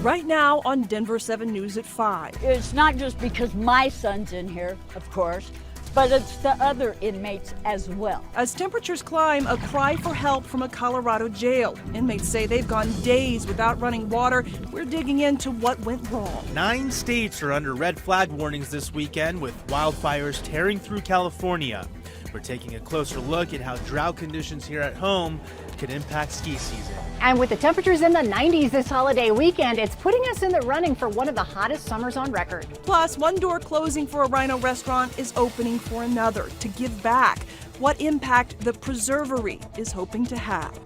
right now on Denver 7 News at 5. It's not just because my son's in here, of course, but it's the other inmates as well. As temperatures climb, a cry for help from a Colorado jail. Inmates say they've gone days without running water. We're digging into what went wrong. 9 states are under red flag warnings this weekend, with wildfires tearing through California. We're taking a closer look at how drought conditions here at home could impact ski season. And with the temperatures in the 90s this holiday weekend, it's putting us in the running for one of the hottest summers on record. Plus, one door closing for a Rhino restaurant is opening for another to give back. What impact the Preservery is hoping to have.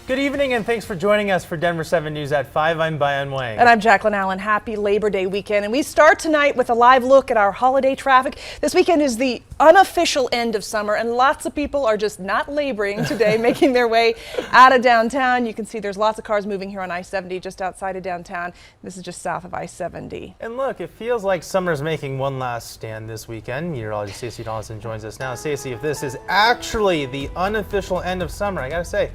Good evening and thanks for joining us for Denver 7 News at 5. I'm Bayan Wang. And I'm Jacqueline Allen. Happy Labor Day weekend. And we start tonight with a live look at our holiday traffic. This weekend is the unofficial end of summer, and lots of people are just not laboring today, making their way out of downtown. You can see there's lots of cars moving here on I-70 just outside of downtown. This is just south of I-70. And look, it feels like summer's making one last stand this weekend. Meteorologist Stacey Donaldson joins us now. Stacey, if this is actually the unofficial end of summer, I gotta say,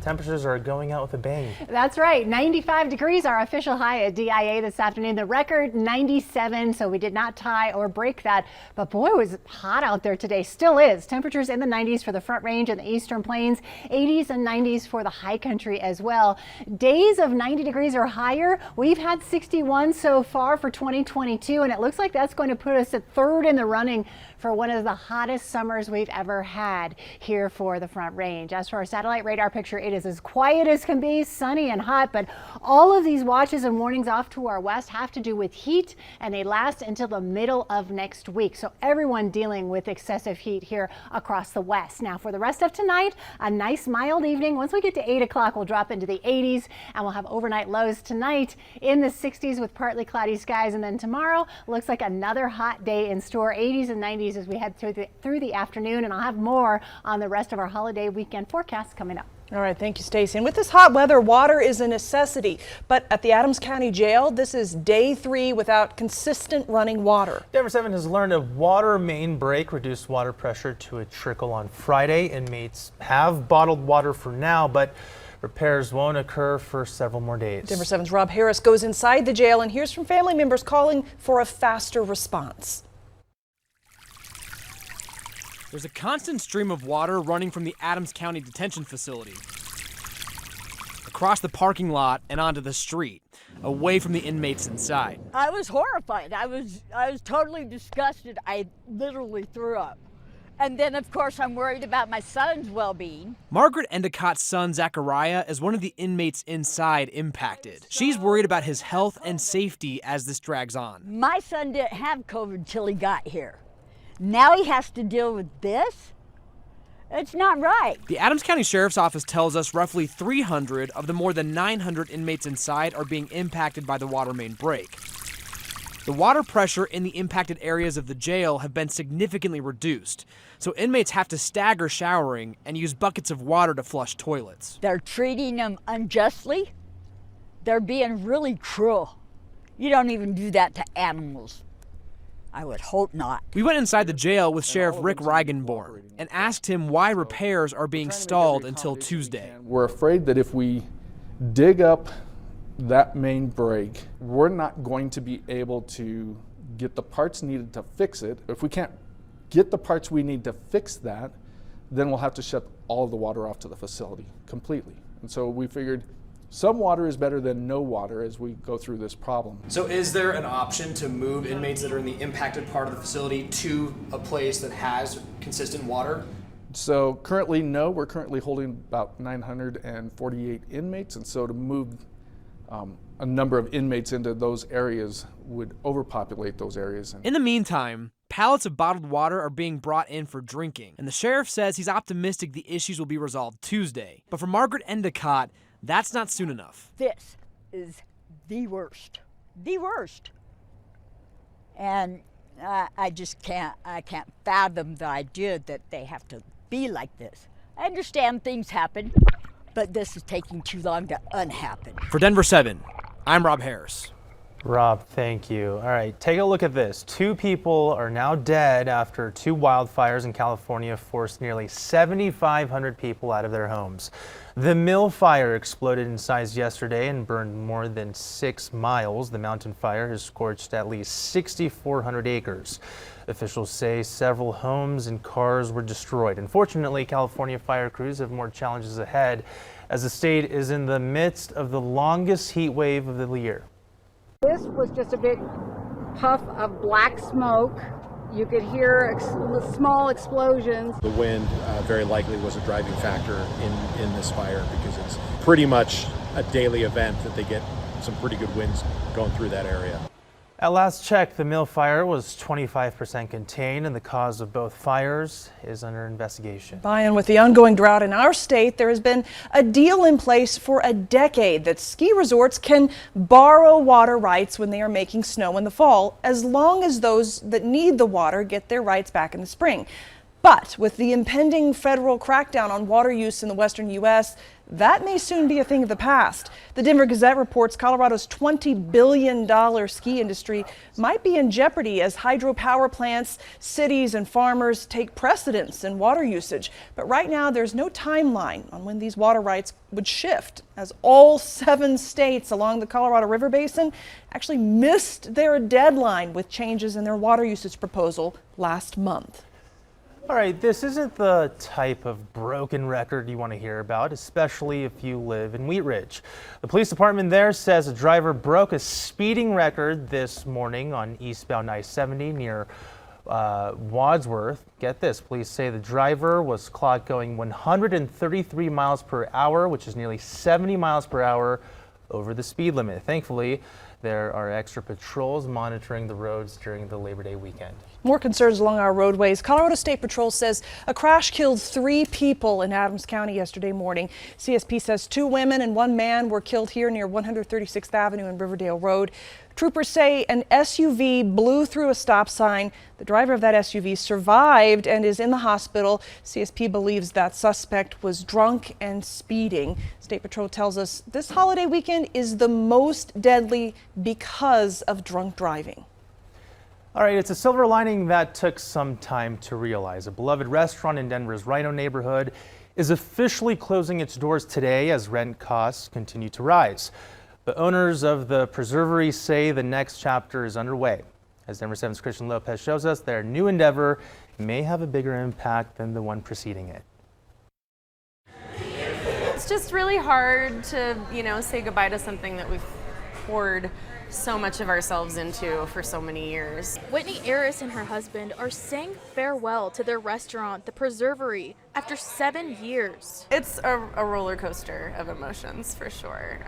temperatures are going out with a bang. That's right. 95 degrees, our official high at DIA this afternoon. The record 97, so we did not tie or break that. But boy, it was hot out there today. Still is. Temperatures in the 90s for the Front Range and the Eastern Plains, 80s and 90s for the high country as well. Days of 90 degrees or higher. We've had 61 so far for 2022, and it looks like that's going to put us at third in the running for one of the hottest summers we've ever had here for the Front Range. As for our satellite radar picture, it is as quiet as can be, sunny and hot, but all of these watches and warnings off to our west have to do with heat, and they last until the middle of next week. So everyone dealing with excessive heat here across the west. Now for the rest of tonight, a nice mild evening. Once we get to 8 o'clock, we'll drop into the 80s, and we'll have overnight lows tonight in the 60s with partly cloudy skies. And then tomorrow looks like another hot day in store, 80s and 90s as we head through the afternoon. And I'll have more on the rest of our holiday weekend forecast coming up. All right, thank you, Stacey. And with this hot weather, water is a necessity. But at the Adams County Jail, this is day 3 without consistent running water. Denver 7 has learned a water main break reduced water pressure to a trickle on Friday. Inmates have bottled water for now, but repairs won't occur for several more days. Denver 7's Rob Harris goes inside the jail and hears from family members calling for a faster response. There's a constant stream of water running from the Adams County Detention Facility across the parking lot and onto the street, away from the inmates inside. I was horrified. I was totally disgusted. I literally threw up. And then, of course, I'm worried about my son's well-being. Margaret Endicott's son, Zachariah, is one of the inmates inside impacted. She's worried about his health and safety as this drags on. My son didn't have COVID till he got here. Now he has to deal with this? It's not right. The Adams County Sheriff's Office tells us roughly 300 of the more than 900 inmates inside are being impacted by the water main break. The water pressure in the impacted areas of the jail have been significantly reduced, so inmates have to stagger showering and use buckets of water to flush toilets. They're treating them unjustly. They're being really cruel. You don't even do that to animals. I would hope not. We went inside the jail with Sheriff Rick Reigenborn and asked him why repairs are being stalled until Tuesday. We're afraid that if we dig up that main break, we're not going to be able to get the parts needed to fix it. If we can't get the parts we need to fix that, then we'll have to shut all of the water off to the facility completely. And so we figured some water is better than no water as we go through this problem. So is there an option to move inmates that are in the impacted part of the facility to a place that has consistent water? So currently, no. We're currently holding about 948 inmates, and so to move a number of inmates into those areas would overpopulate those areas. In the meantime, pallets of bottled water are being brought in for drinking, and the sheriff says he's optimistic the issues will be resolved Tuesday. But for Margaret Endicott, that's not soon enough. This is the worst. The worst. And I just can't fathom the idea that they have to be like this. I understand things happen, but this is taking too long to unhappen. For Denver 7, I'm Rob Harris. Rob, thank you. All right, take a look at this. 2 people are now dead after 2 wildfires in California forced nearly 7,500 people out of their homes. The Mill Fire exploded in size yesterday and burned more than 6 miles. The mountain fire has scorched at least 6,400 acres. Officials say several homes and cars were destroyed. Unfortunately, California fire crews have more challenges ahead as the state is in the midst of the longest heat wave of the year. This was just a big puff of black smoke. You could hear small explosions. The wind very likely was a driving factor in this fire because it's pretty much a daily event that they get some pretty good winds going through that area. At last check, the Mill Fire was 25% contained, and the cause of both fires is under investigation. Brian, with the ongoing drought in our state, there has been a deal in place for a decade that ski resorts can borrow water rights when they are making snow in the fall, as long as those that need the water get their rights back in the spring. But with the impending federal crackdown on water use in the western U.S., that may soon be a thing of the past. The Denver Gazette reports Colorado's $20 billion ski industry might be in jeopardy as hydropower plants, cities, and farmers take precedence in water usage. But right now, there's no timeline on when these water rights would shift, as all 7 states along the Colorado River Basin actually missed their deadline with changes in their water usage proposal last month. All right, this isn't the type of broken record you want to hear about, especially if you live in Wheat Ridge. The police department there says a driver broke a speeding record this morning on eastbound I-70 near Wadsworth. Get this, police say the driver was clocked going 133 miles per hour, which is nearly 70 miles per hour over the speed limit. Thankfully, there are extra patrols monitoring the roads during the Labor Day weekend. More concerns along our roadways. Colorado State Patrol says a crash killed 3 people in Adams County yesterday morning. CSP says 2 women and 1 man were killed here near 136th Avenue and Riverdale Road. Troopers say an SUV blew through a stop sign. The driver of that SUV survived and is in the hospital. CSP believes that suspect was drunk and speeding. State Patrol tells us this holiday weekend is the most deadly because of drunk driving. All right, it's a silver lining that took some time to realize. A beloved restaurant in Denver's Rhino neighborhood is officially closing its doors today as rent costs continue to rise. The owners of the Preservery say the next chapter is underway. As Denver 7's Christian Lopez shows us, their new endeavor may have a bigger impact than the one preceding it. It's just really hard to, say goodbye to something that we've poured so much of ourselves into for so many years. Whitney Aris and her husband are saying farewell to their restaurant, the Preservery, after 7 years. It's a roller coaster of emotions for sure.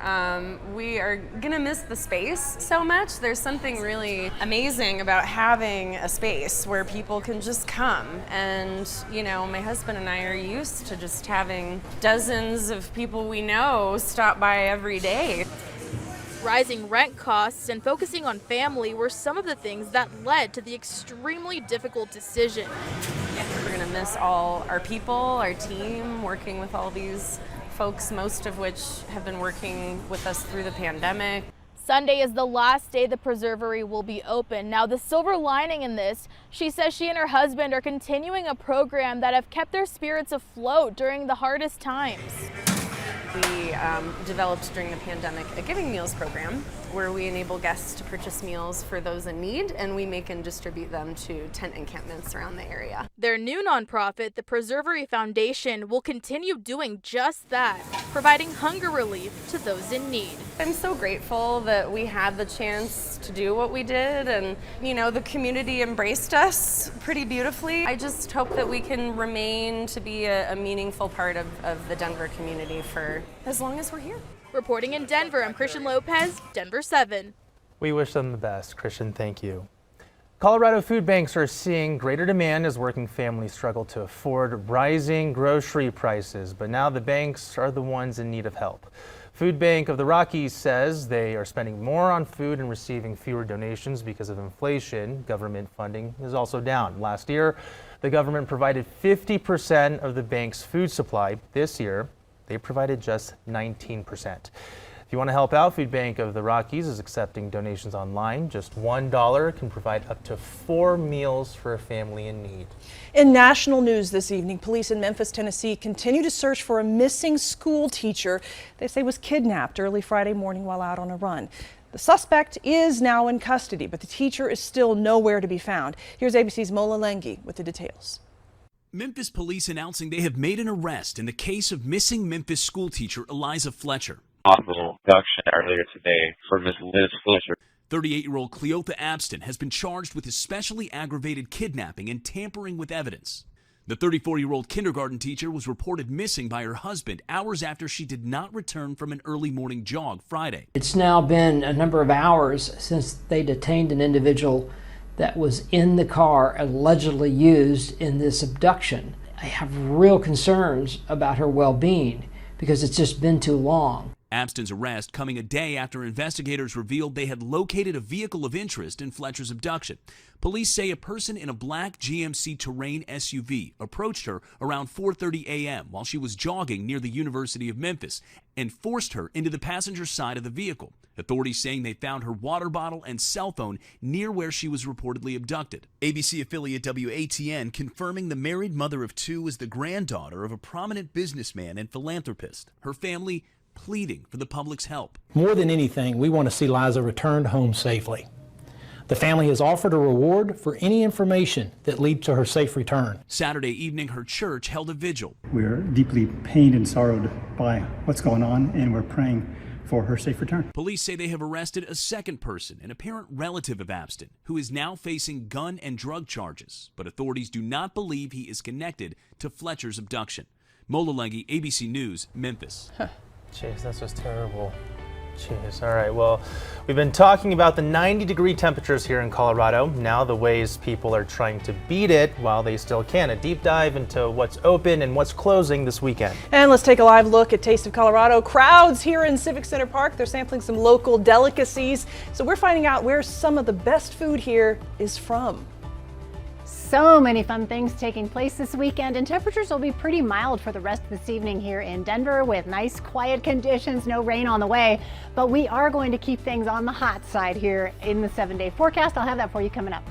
We are gonna miss the space so much. There's something really amazing about having a space where people can just come. And, my husband and I are used to just having dozens of people we know stop by every day. Rising rent costs and focusing on family were some of the things that led to the extremely difficult decision. We're going to miss all our people, our team, working with all these folks, most of which have been working with us through the pandemic. Sunday is the last day the Preservery will be open. Now, the silver lining in this, she says she and her husband are continuing a program that have kept their spirits afloat during the hardest times. We developed during the pandemic a Giving Meals program where we enable guests to purchase meals for those in need, and we make and distribute them to tent encampments around the area. Their new nonprofit, the Preservery Foundation, will continue doing just that, providing hunger relief to those in need. I'm so grateful that we had the chance to do what we did, and the community embraced us pretty beautifully. I just hope that we can remain to be a meaningful part of the Denver community for as long as we're here. Reporting in Denver, I'm Christian Lopez, Denver 7. We wish them the best. Christian, thank you. Colorado food banks are seeing greater demand as working families struggle to afford rising grocery prices, but now the banks are the ones in need of help. Food Bank of the Rockies says they are spending more on food and receiving fewer donations because of inflation. Government funding is also down. Last year, the government provided 50% of the bank's food supply. This year, they provided just 19%. If you want to help out, Food Bank of the Rockies is accepting donations online. Just $1 can provide up to 4 meals for a family in need. In national news this evening, police in Memphis, Tennessee continue to search for a missing school teacher they say was kidnapped early Friday morning while out on a run. The suspect is now in custody, but the teacher is still nowhere to be found. Here's ABC's Mola Lengi with the details. Memphis police announcing they have made an arrest in the case of missing Memphis schoolteacher Eliza Fletcher. Possible abduction earlier today for Miss Liz Fletcher. 38-year-old Cleotha Abston has been charged with especially aggravated kidnapping and tampering with evidence. The 34-year-old kindergarten teacher was reported missing by her husband hours after she did not return from an early morning jog Friday. It's now been a number of hours since they detained an individual that was in the car allegedly used in this abduction. I have real concerns about her well-being because it's just been too long. Abston's arrest coming a day after investigators revealed they had located a vehicle of interest in Fletcher's abduction. Police say a person in a black GMC Terrain SUV approached her around 4:30 a.m. while she was jogging near the University of Memphis and forced her into the passenger side of the vehicle. Authorities saying they found her water bottle and cell phone near where she was reportedly abducted. ABC affiliate WATN confirming the married mother of 2 is the granddaughter of a prominent businessman and philanthropist. Her family pleading for the public's help. More than anything, we want to see Liza returned home safely. The family has offered a reward for any information that leads to her safe return. Saturday evening, her church held a vigil. We're deeply pained and sorrowed by what's going on, and we're praying for her safe return. Police say they have arrested a second person, an apparent relative of Abston, who is now facing gun and drug charges, but authorities do not believe he is connected to Fletcher's abduction. Mola Lengi, ABC News, Memphis. Jeez, that's just terrible. Jeez. All right. Well, we've been talking about the 90-degree temperatures here in Colorado. Now the ways people are trying to beat it while they still can. A deep dive into what's open and what's closing this weekend. And let's take a live look at Taste of Colorado. Crowds here in Civic Center Park. They're sampling some local delicacies. So we're finding out where some of the best food here is from. So many fun things taking place this weekend, and temperatures will be pretty mild for the rest of this evening here in Denver with nice quiet conditions, no rain on the way. But we are going to keep things on the hot side here in the 7-day forecast. I'll have that for you coming up.